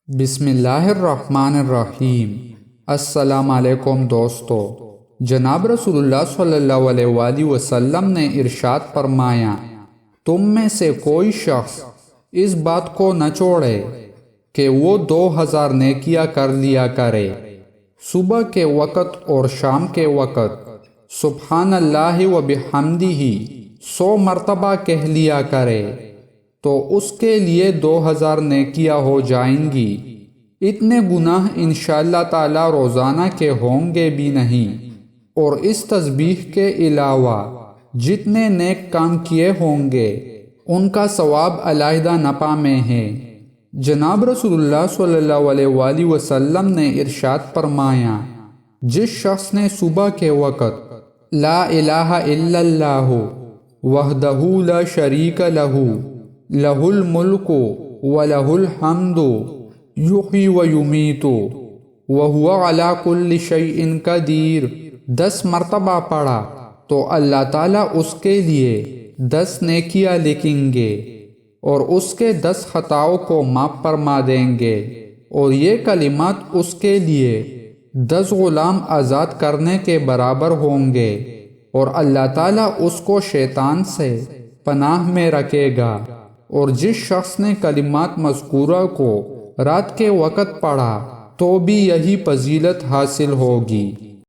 بسم اللہ الرحمن الرحیم۔ السلام علیکم دوستو۔ جناب رسول اللہ صلی اللہ علیہ وآلہ وسلم نے ارشاد فرمایا، تم میں سے کوئی شخص اس بات کو نہ چھوڑے کہ وہ 2000 نیکیاں کر لیا کرے، صبح کے وقت اور شام کے وقت سبحان اللہ و بحمدہ 100 مرتبہ کہہ لیا کرے تو اس کے لیے 2000 نیکیاں ہو جائیں گی۔ اتنے گناہ انشاءاللہ تعالی روزانہ کے ہوں گے بھی نہیں، اور اس تسبیح کے علاوہ جتنے نیک کام کیے ہوں گے ان کا ثواب علیحدہ نفع میں ہے۔ جناب رسول اللہ صلی اللہ علیہ وآلہ وسلم نے ارشاد فرمایا، جس شخص نے صبح کے وقت لا الہ الا اللہ وحدہ لا شریک لہ لہ الملک ولہ الحمد یحیی و یمیت وہو علی کل شیء قدیر 10 مرتبہ پڑھا تو اللہ تعالیٰ اس کے لیے 10 نیکیاں لکھیں گے اور اس کے 10 خطاؤں کو معاف فرما دیں گے، اور یہ کلمات اس کے لیے 10 غلام آزاد کرنے کے برابر ہوں گے، اور اللہ تعالیٰ اس کو شیطان سے پناہ میں رکھے گا۔ اور جس شخص نے کلمات مذکورہ کو رات کے وقت پڑھا تو بھی یہی فضیلت حاصل ہوگی۔